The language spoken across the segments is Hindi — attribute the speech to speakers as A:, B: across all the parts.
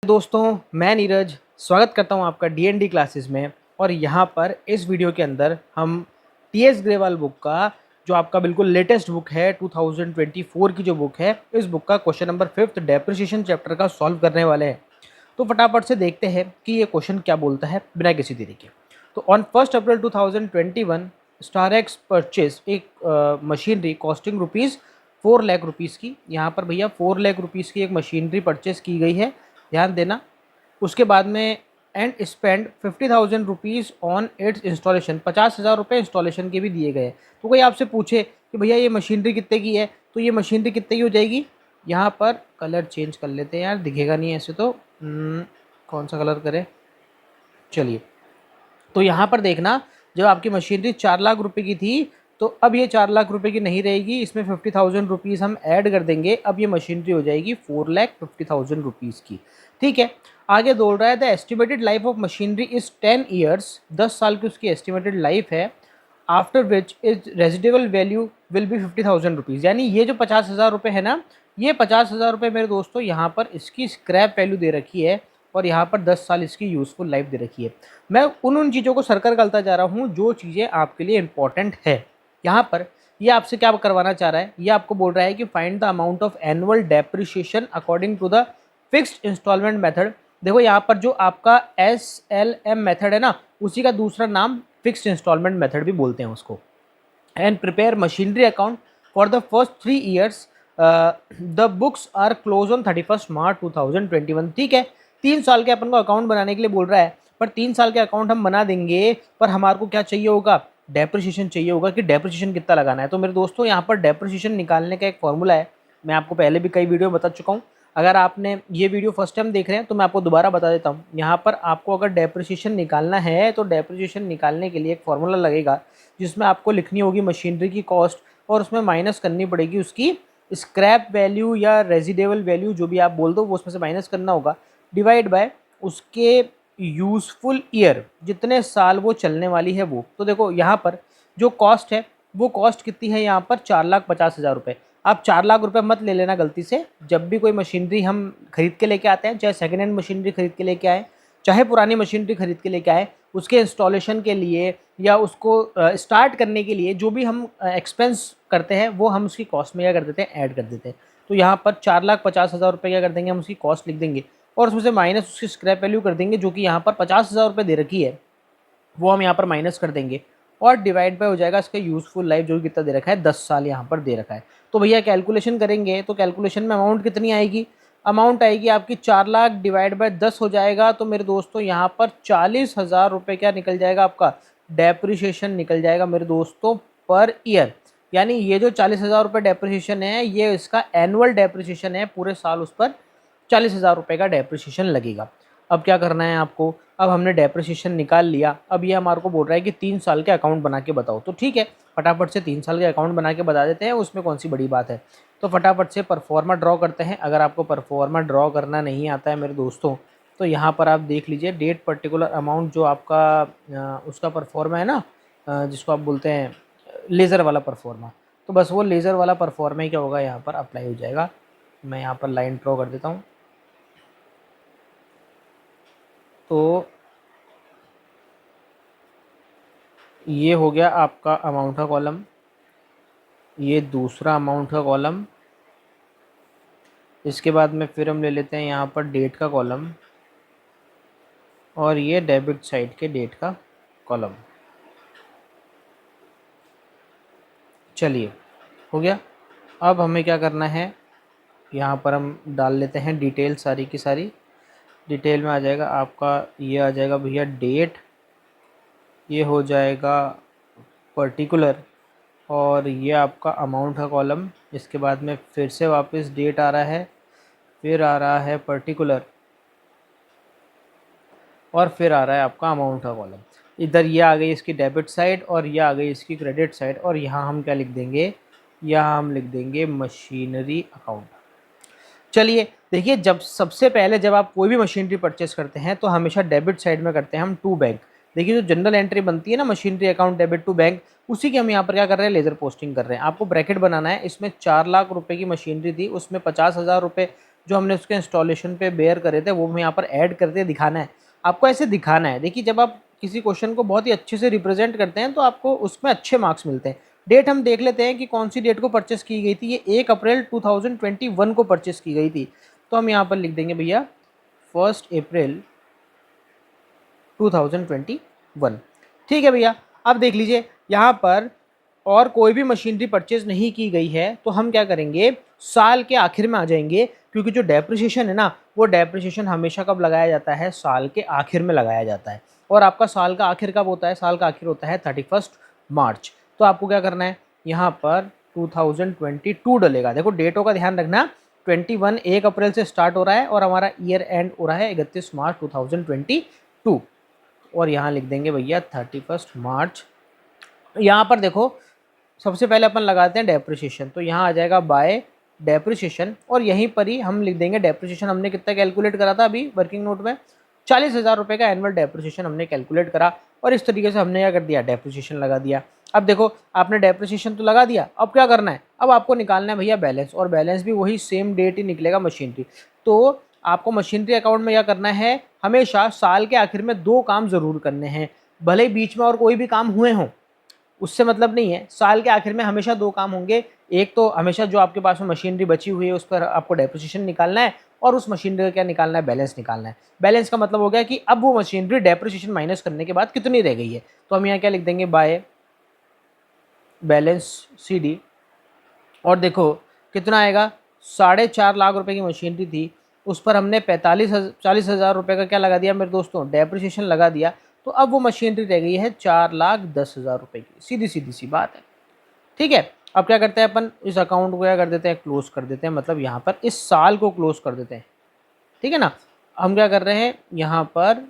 A: दोस्तों, मैं नीरज स्वागत करता हूं आपका डीएनडी क्लासेस में। और यहां पर इस वीडियो के अंदर हम टीएस ग्रेवाल बुक का जो आपका बिल्कुल लेटेस्ट बुक है 2024 की जो बुक है, इस बुक का क्वेश्चन नंबर 5 डेप्रिसिएशन चैप्टर का सॉल्व करने वाले हैं। तो फटाफट से देखते हैं कि ये क्वेश्चन क्या बोलता है बिना किसी देरी के। तो ऑन 1 अप्रैल 2021 स्टारएक्स परचेज एक machinery costing rupees 4 lakh rupees की। यहाँ पर भैया 4 लाख रुपीज़ की एक मशीनरी परचेज की गई है, ध्यान देना। उसके बाद में and spend 50,000 rupees on it's installation, 50,000 रुपये इंस्टॉलेशन के भी दिए गए। तो कोई आपसे पूछे कि भैया ये मशीनरी कितने की है, तो ये मशीनरी कितने की हो जाएगी। यहाँ पर कलर चेंज कर लेते हैं यार, दिखेगा नहीं ऐसे तो। कौन सा कलर करें, चलिए। तो यहाँ पर देखना, जब आपकी मशीनरी 4 लाख रुपए की थी, तो अब ये 4 लाख रुपए की नहीं रहेगी, इसमें 50,000 रुपीज़ हम ऐड कर देंगे। अब ये मशीनरी हो जाएगी 4,50,000 रुपीज़ की। ठीक है, आगे बोल रहा है the estimated life of machinery is 10 years, 10 साल की उसकी एस्टिमेटेड लाइफ है। After which is residual value will be 50,000 rupees. यानी ये जो 50,000 रुपये है ना, ये 50,000 रुपये मेरे दोस्तों यहाँ पर इसकी स्क्रैप वैल्यू दे रखी है, और यहाँ पर 10 साल इसकी यूज़फुल लाइफ दे रखी है। मैं उन चीज़ों को सर्कल करता जा रहा हूँ जो चीज़ें आपके लिए इंपॉर्टेंट है। यहाँ पर ये आपसे क्या करवाना चाह रहा है, ये आपको बोल रहा है कि find the amount of annual depreciation according to the fixed instalment method. देखो यहाँ पर जो आपका SLM मेथड है ना, उसी का दूसरा नाम फिक्स्ड इंस्टॉलमेंट मेथड भी बोलते हैं उसको। And prepare machinery account for the first 3 years, the books are close on 31 March 2021। ठीक है, 3 साल के अपन को अकाउंट बनाने के लिए बोल रहा है, पर 3 साल के अकाउंट हम बना देंगे, पर हमारे को क्या चाहिए होगा, डेप्रिसिएशन चाहिए होगा कि डेप्रिसिएशन कितना लगाना है। तो मेरे दोस्तों यहाँ पर डेप्रिसिएशन निकालने का एक फॉर्मूला है, मैं आपको पहले भी कई वीडियो में बता चुका हूँ। अगर आपने ये वीडियो फर्स्ट टाइम देख रहे हैं तो मैं आपको दोबारा बता देता हूँ। यहाँ पर आपको अगर डेप्रिसिएशन निकालना है तो डेप्रिसिएशन निकालने के लिए एक फॉर्मूला लगेगा, जिसमें आपको लिखनी होगी मशीनरी की कॉस्ट, और उसमें माइनस करनी पड़ेगी उसकी स्क्रैप वैल्यू या रेजिडेबल वैल्यू, जो भी आप बोल दो, वो उसमें से माइनस करना होगा, डिवाइड बाय उसके यूज़फुल ईयर, जितने साल वो चलने वाली है वो। तो देखो यहाँ पर जो कॉस्ट है, वो कॉस्ट कितनी है यहाँ पर, 4,50,000 रुपये। आप 4 लाख रुपए मत ले लेना गलती से। जब भी कोई मशीनरी हम खरीद के लेके आते हैं, चाहे सेकेंड हैंड मशीनरी खरीद के लेके आए, चाहे पुरानी मशीनरी खरीद के लेके आए, उसके इंस्टॉलेशन के लिए या उसको स्टार्ट करने के लिए जो भी हम एक्सपेंस करते हैं, वो हम उसकी कॉस्ट में क्या कर देते हैं, ऐड कर देते हैं। तो यहाँ पर 4,50,000 रुपये क्या कर देंगे, हम उसकी कॉस्ट लिख देंगे, और उसमें से माइनस उसकी स्क्रैप वैल्यू कर देंगे, जो कि यहाँ पर 50,000 रुपये दे रखी है, वो हम यहाँ पर माइनस कर देंगे, और डिवाइड बाय हो जाएगा इसका यूज़फुल लाइफ, जो कितना दे रखा है, 10 साल यहाँ पर दे रखा है। तो भैया कैलकुलेशन करेंगे तो कैलकुलेशन में अमाउंट कितनी आएगी, अमाउंट आएगी आपकी 4 लाख डिवाइड बाय 10 हो जाएगा। तो मेरे दोस्तों यहाँ पर 40,000 रुपये क्या निकल जाएगा, आपका डेप्रिसिएशन निकल जाएगा मेरे दोस्तों पर ईयर। यानी ये जो 40,000 रुपये डेप्रिसिएशन है, ये इसका एनुअल डेप्रिसिएशन है, पूरे साल उस पर 40,000 रुपये का डेप्रिसिएशन लगेगा। अब क्या करना है आपको, अब हमने डेप्रिसिएशन निकाल लिया, अब ये हमारे को बोल रहा है कि 3 साल के अकाउंट बना के बताओ। तो ठीक है, फटाफट से 3 साल के अकाउंट बना के बता देते हैं, उसमें कौन सी बड़ी बात है। तो फटाफट से परफॉर्मा ड्रॉ करते हैं। अगर आपको परफॉर्मा ड्रॉ करना नहीं आता है मेरे दोस्तों, तो यहाँ पर आप देख लीजिए, डेट पर्टिकुलर अमाउंट जो आपका उसका परफॉर्मा है ना, जिसको आप बोलते हैं लेज़र वाला परफॉर्मा, तो बस वो लेज़र वाला परफॉर्मा ही क्या होगा, यहाँ पर अप्लाई हो जाएगा। मैं यहाँ पर लाइन ड्रॉ कर देता हूँ। तो ये हो गया आपका अमाउंट का कॉलम, ये दूसरा अमाउंट का कॉलम। इसके बाद में फिर हम ले लेते हैं यहाँ पर डेट का कॉलम, और ये डेबिट साइड के डेट का कॉलम। चलिए, हो गया। अब हमें क्या करना है, यहाँ पर हम डाल लेते हैं डिटेल सारी की सारी। डिटेल में आ जाएगा आपका, ये आ जाएगा भैया डेट, ये हो जाएगा पर्टिकुलर, और ये आपका अमाउंट का कॉलम। इसके बाद में फिर से वापस डेट आ रहा है, फिर आ रहा है पर्टिकुलर, और फिर आ रहा है आपका अमाउंट का कॉलम। इधर ये आ गई इसकी डेबिट साइड, और ये आ गई इसकी क्रेडिट साइड, और यहाँ हम क्या लिख देंगे, यहाँ हम लिख देंगे मशीनरी अकाउंट। चलिए देखिए, जब सबसे पहले जब आप कोई भी मशीनरी परचेस करते हैं तो हमेशा डेबिट साइड में करते हैं हम टू बैंक। देखिए, जो जनरल एंट्री बनती है ना, machinery account debit to bank, उसी की हम यहाँ पर क्या कर रहे हैं, लेज़र पोस्टिंग कर रहे हैं। आपको ब्रैकेट बनाना है, इसमें 4 लाख रुपए की मशीनरी थी, उसमें 50,000 रुपये जो हमने उसके इंस्टॉलेशन पे बेयर करे थे वो हमें यहाँ पर ऐड करके दिखाना है। आपको ऐसे दिखाना है। देखिए जब आप किसी क्वेश्चन को बहुत ही अच्छे से रिप्रेजेंट करते हैं तो आपको उसमें अच्छे मार्क्स मिलते हैं। डेट हम देख लेते हैं कि कौन सी डेट को परचेस की गई थी। ये 1 अप्रैल 2021 को परचेस की गई थी। तो हम यहाँ पर लिख देंगे भैया 1 अप्रैल 2021। ठीक है भैया। अब देख लीजिए यहाँ पर और कोई भी मशीनरी परचेज नहीं की गई है तो हम क्या करेंगे, साल के आखिर में आ जाएंगे, क्योंकि जो डेप्रिसिएशन है ना वो डेप्रिसिएशन हमेशा कब लगाया जाता है, साल के आखिर में लगाया जाता है। और आपका साल का आखिर कब होता है, साल का आखिर होता है 31 मार्च। तो आपको क्या करना है, यहाँ पर 2022 डलेगा। देखो डेटों का ध्यान रखना, 21 1 अप्रैल से स्टार्ट हो रहा है और हमारा ईयर एंड हो रहा है 31 मार्च 2022। और यहाँ लिख देंगे भैया 31 मार्च। यहाँ पर देखो सबसे पहले अपन लगाते हैं डेप्रिसिएशन, तो यहाँ आ जाएगा बाय डेप्रिसिएशन और यहीं पर ही हम लिख देंगे डेप्रिसिएशन हमने कितना कैलकुलेट करा था अभी वर्किंग नोट में, 40,000 रुपये का एनुअल डेप्रिसिएशन हमने कैलकुलेट करा। और इस तरीके से हमने क्या कर दिया, डेप्रिसिएशन लगा दिया। अब देखो आपने डेप्रिसिएशन तो लगा दिया, अब क्या करना है, अब आपको निकालना है भैया बैलेंस, और बैलेंस भी वही सेम डेट ही निकलेगा मशीनरी। तो आपको मशीनरी अकाउंट में क्या करना है, हमेशा साल के आखिर में 2 काम ज़रूर करने हैं, भले ही बीच में और कोई भी काम हुए हों उससे मतलब नहीं है, साल के आखिर में हमेशा 2 काम होंगे। एक तो हमेशा जो आपके पास में मशीनरी बची हुई है उस पर आपको डेप्रिसिएशन निकालना है, और उस मशीनरी का क्या निकालना है, बैलेंस निकालना है। बैलेंस का मतलब हो गया कि अब वो मशीनरी डेप्रिसिएशन माइनस करने के बाद कितनी रह गई है। तो हम यहाँ क्या लिख देंगे, बाय बैलेंस CD। और देखो कितना आएगा, 4.5 लाख रुपए की मशीनरी थी, उस पर हमने 40,000 रुपये का क्या लगा दिया मेरे दोस्तों, डेप्रिसिएशन लगा दिया। तो अब वो मशीनरी रह गई है 4,10,000 रुपये की, सीधी सीधी सी बात है। ठीक है। अब क्या करते हैं अपन, इस अकाउंट को क्या कर देते हैं, क्लोज कर देते हैं, मतलब यहाँ पर इस साल को क्लोज कर देते हैं। ठीक है ना। हम क्या कर रहे हैं यहाँ पर,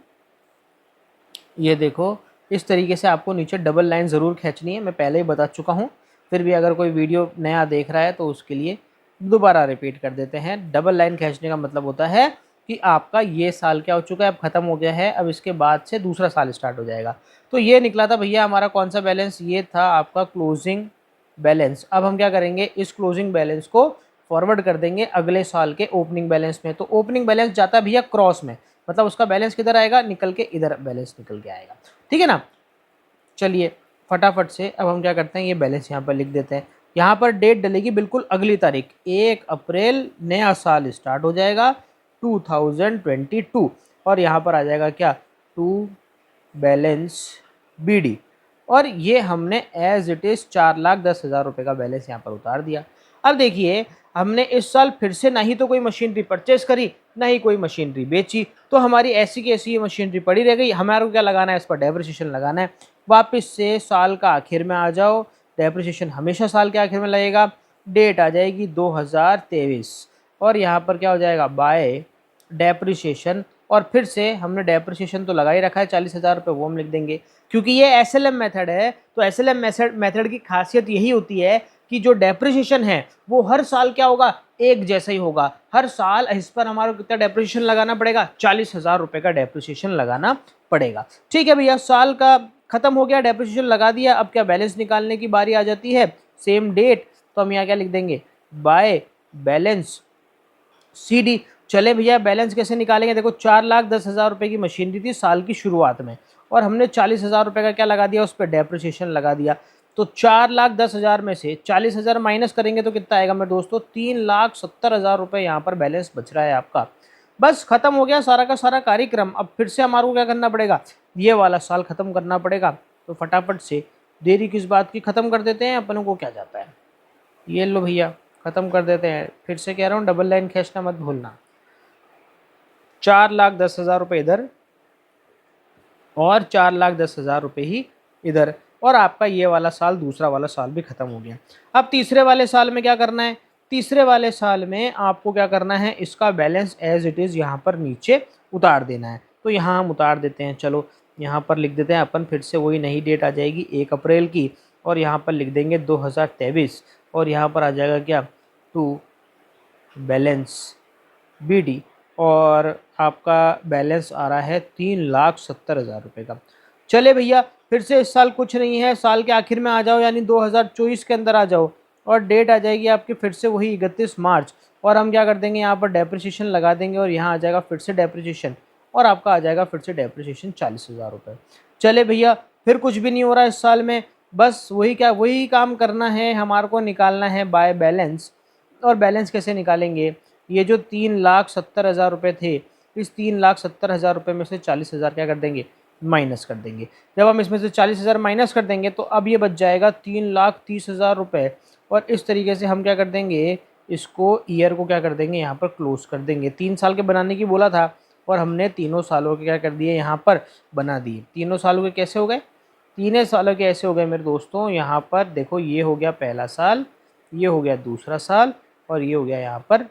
A: ये देखो इस तरीके से आपको नीचे डबल लाइन ज़रूर खींचनी है, मैं पहले ही बता चुका हूँ, फिर भी अगर कोई वीडियो नया देख रहा है तो उसके लिए दोबारा रिपीट कर देते हैं। डबल लाइन खींचने का मतलब होता है कि आपका ये साल क्या हो चुका है, अब ख़त्म हो गया है, अब इसके बाद से दूसरा साल स्टार्ट हो जाएगा। तो ये निकला था भैया हमारा कौन सा बैलेंस, ये था आपका क्लोजिंग बैलेंस। अब हम क्या करेंगे, इस क्लोजिंग बैलेंस को फॉरवर्ड कर देंगे अगले साल के ओपनिंग बैलेंस में। तो ओपनिंग बैलेंस जाता है भैया क्रॉस में, मतलब उसका बैलेंस किधर आएगा, निकल के इधर बैलेंस निकल के आएगा। ठीक है ना। चलिए फटाफट से अब हम क्या करते हैं, ये बैलेंस यहाँ पर लिख देते हैं। यहाँ पर डेट डलेगी बिल्कुल अगली तारीख, 1 अप्रैल नया साल स्टार्ट हो जाएगा 2022। और यहाँ पर आ जाएगा क्या, टू बैलेंस BD। और ये हमने एज इट इज़ 4,10,000 रुपये का बैलेंस यहाँ पर उतार दिया। अब देखिए हमने इस साल फिर से ना ही तो कोई मशीनरी परचेस करी, ना ही कोई मशीनरी बेची, तो हमारी ऐसी की ऐसी ये मशीनरी पड़ी रह गई। हमारे को क्या लगाना है, इस पर डेप्रिसिएशन लगाना है। वापस से साल का आखिर में आ जाओ, डेप्रिसिएशन हमेशा साल के आखिर में लगेगा। डेट आ जाएगी 2023 और यहाँ पर क्या हो जाएगा, बाय डेप्रिसिएशन। और फिर से हमने डेप्रिसिएशन तो लगा ही रखा है 40,000 रुपये, वो हम लिख देंगे। क्योंकि ये SLM मेथड है, तो SLM मेथड की खासियत यही होती है कि जो डेप्रिसिएशन है वो हर साल क्या होगा, एक जैसा ही होगा। हर साल इस पर हमारा कितना डेप्रिसिएशन लगाना पड़ेगा, 40,000 रुपये का डेप्रिसिएशन लगाना पड़ेगा। ठीक है भैया, साल का खत्म हो गया, डेप्रिसिएशन लगा दिया। अब क्या बैलेंस निकालने की बारी आ जाती है, सेम डेट। तो हम यहाँ क्या लिख देंगे, बाय बैलेंस CD। चले भैया बैलेंस कैसे निकालेंगे, देखो 4,10,000 रुपये की मशीनरी थी साल की शुरुआत में, और हमने 40,000 रुपये का क्या लगा दिया, उस पर डेप्रिसिएशन लगा दिया। तो 4,10,000 में से 40,000 माइनस करेंगे तो कितना आएगा मेरे दोस्तों, 3,70,000 रुपये यहाँ पर बैलेंस बच रहा है आपका। बस खत्म हो गया सारा का सारा कार्यक्रम। अब फिर से हमारे को क्या करना पड़ेगा, ये वाला साल खत्म करना पड़ेगा। तो फटाफट से देरी किस बात की, खत्म कर देते हैं, अपनों को क्या जाता है। ये लो भैया खत्म कर देते हैं। फिर से कह रहा हूँ डबल लाइन खींचना मत भूलना। 4,10,000 रुपये इधर और 4,10,000 रुपये ही इधर, और आपका ये वाला साल, दूसरा वाला साल भी खत्म हो गया। अब तीसरे वाले साल में क्या करना है, तीसरे वाले साल में आपको क्या करना है, इसका बैलेंस एज इट इज़ यहाँ पर नीचे उतार देना है। तो यहाँ हम उतार देते हैं, चलो यहाँ पर लिख देते हैं अपन, फिर से वही नई डेट आ जाएगी 1 अप्रैल की, और यहाँ पर लिख देंगे 2023, और यहाँ पर आ जाएगा क्या, टू बैलेंस BD। और आपका बैलेंस आ रहा है 3,70,000 रुपये का। चले भैया फिर से इस साल कुछ नहीं है, साल के आखिर में आ जाओ, यानी 2024 के अंदर आ जाओ, और डेट आ जाएगी आपकी फिर से वही 31 मार्च। और हम क्या कर देंगे, यहाँ पर डेप्रिसिएशन लगा देंगे और यहाँ आ जाएगा फिर से डेप्रिसिएशन, और आपका आ जाएगा फिर से डेप्रिसिएशन 40,000 रुपये। चले भैया, फिर कुछ भी नहीं हो रहा इस साल में, बस वही काम करना है, हमारे को निकालना है बाय बैलेंस। और बैलेंस कैसे निकालेंगे, ये जो 3,70,000 रुपये थे, इस 3,70,000 रुपये में से 40,000 क्या कर देंगे, माइनस कर देंगे। जब हम इसमें से 40,000 माइनस कर देंगे तो अब ये बच जाएगा 3,30,000 रुपये। और इस तरीके से हम क्या कर देंगे, इसको ईयर को क्या कर देंगे, यहाँ पर क्लोज कर देंगे। 3 साल के बनाने की बोला था और हमने तीनों सालों के क्या कर दिए, यहाँ पर बना दिए। तीनों सालों के कैसे हो गए, 3 सालों के ऐसे हो गए मेरे दोस्तों। यहाँ पर देखो, ये हो गया पहला साल, ये हो गया दूसरा साल, और ये हो गया यहाँ पर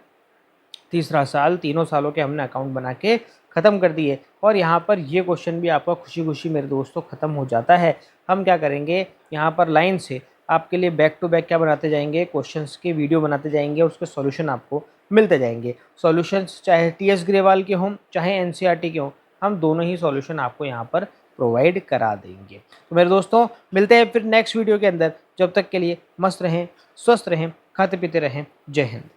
A: तीसरा साल। तीनों सालों के हमने अकाउंट बना के ख़त्म कर दिए। और यहाँ पर ये क्वेश्चन भी आपका खुशी खुशी मेरे दोस्तों ख़त्म हो जाता है। हम क्या करेंगे, यहाँ पर लाइन से आपके लिए बैक टू बैक क्या बनाते जाएंगे, क्वेश्चंस के वीडियो बनाते जाएंगे और उसके सॉल्यूशन आपको मिलते जाएंगे। सॉल्यूशंस चाहे टीएस ग्रेवाल के हों चाहे एनसीईआरटी के हों, हम दोनों ही सॉल्यूशन आपको यहाँ पर प्रोवाइड करा देंगे। तो मेरे दोस्तों, मिलते हैं फिर नेक्स्ट वीडियो के अंदर। जब तक के लिए मस्त रहें, स्वस्थ रहें, खाते पीते रहें। जय हिंद।